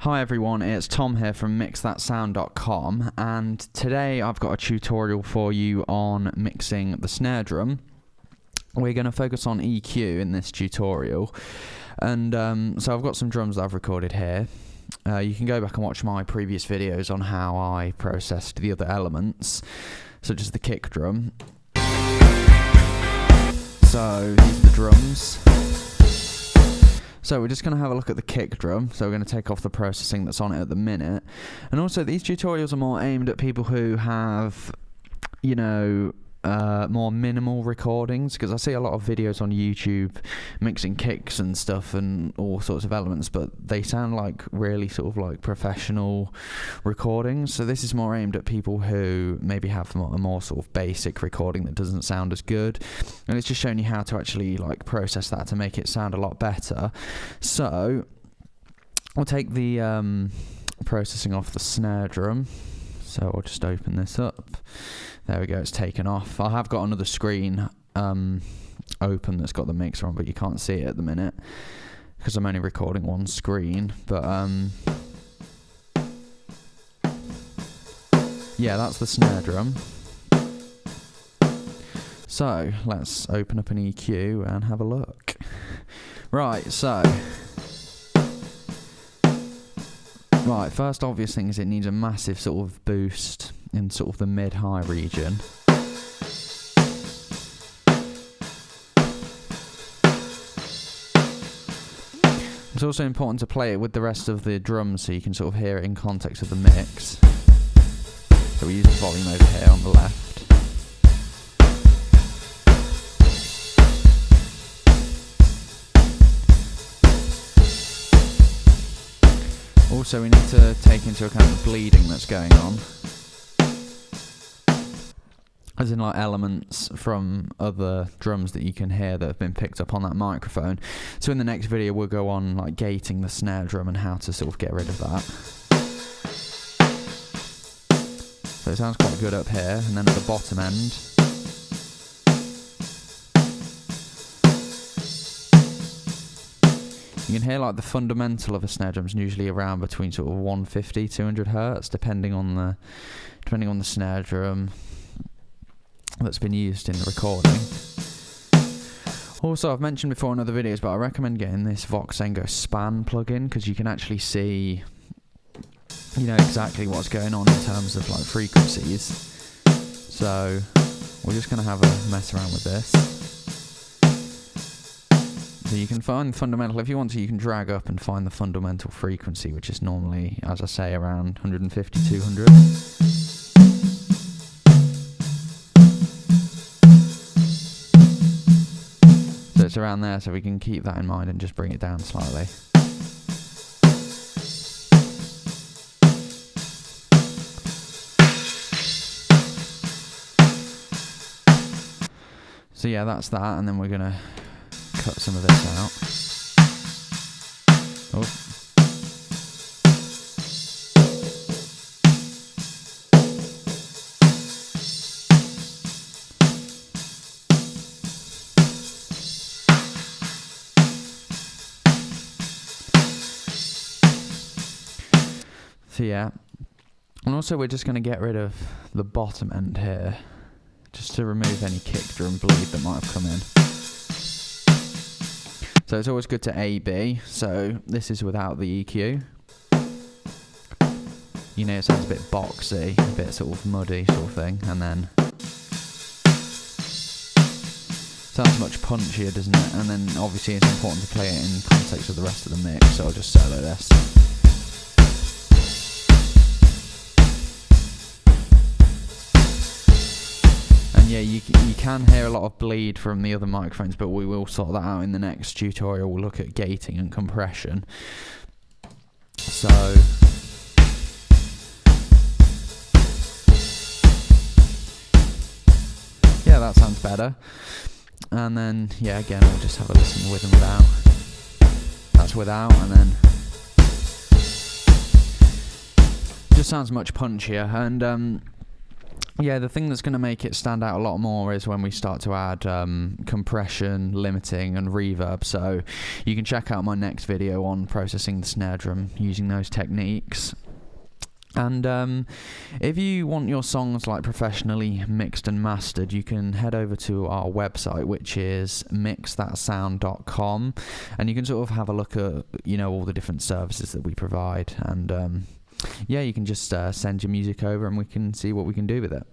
Hi everyone, it's Tom here from mixthatsound.com, and today I've got a tutorial for you on mixing the snare drum. We're going to focus on EQ in this tutorial, and so I've got some drums that I've recorded here. You can go back and watch my previous videos on how I processed the other elements, such as the kick drum. So these are the drums. So we're just going to have a look at the kick drum. So we're going to take off the processing that's on it at the minute. And also these tutorials are more aimed at people who have, more minimal recordings, because I see a lot of videos on YouTube mixing kicks and stuff and all sorts of elements, but they sound like really sort of like professional recordings. So this is more aimed at people who maybe have a more sort of basic recording that doesn't sound as good, and it's just showing you how to actually like process that to make it sound a lot better. So I'll take the processing off the snare drum. So I'll just open this up. There we go, it's taken off. I have got another screen open that's got the mixer on, but you can't see it at the minute because I'm only recording one screen. But yeah, that's the snare drum. So let's open up an EQ and have a look. Right, first obvious thing is it needs a massive sort of boost in sort of the mid-high region. It's also important to play it with the rest of the drums so you can sort of hear it in context of the mix. So we use the volume over here on the left. Also, we need to take into account the bleeding that's going on, as in like elements from other drums that you can hear that have been picked up on that microphone. So in the next video we'll go on like gating the snare drum and how to sort of get rid of that. So it sounds quite good up here, and then at the bottom end you can hear like the fundamental of a snare drum is usually around between sort of 150, 200 hertz, depending on the snare drum that's been used in the recording. Also, I've mentioned before in other videos, but I recommend getting this Voxengo span plugin because you can actually see, exactly what's going on in terms of like frequencies. So we're just going to have a mess around with this. So you can find the fundamental, if you want to, you can drag up and find the fundamental frequency, which is normally, as I say, around 150, 200. So it's around there, so we can keep that in mind and just bring it down slightly. So yeah, that's that, and then we're going to cut some of this out. Oh. So yeah, and also we're just going to get rid of the bottom end here, just to remove any kick drum bleed that might have come in. So it's always good to A-B, so this is without the EQ. It sounds a bit boxy, a bit sort of muddy sort of thing, and then sounds much punchier, doesn't it? And then obviously it's important to play it in context of the rest of the mix, so I'll just solo this. Yeah, you can hear a lot of bleed from the other microphones, but we will sort that out in the next tutorial. We'll look at gating and compression. So yeah, that sounds better. And then yeah, again we'll just have a listen with and without. That's without, and then just sounds much punchier. And Yeah, the thing that's going to make it stand out a lot more is when we start to add compression, limiting, and reverb. So you can check out my next video on processing the snare drum using those techniques. And if you want your songs like professionally mixed and mastered, you can head over to our website, which is mixthatsound.com, and you can sort of have a look at, you know, all the different services that we provide. And yeah, you can just send your music over and we can see what we can do with it.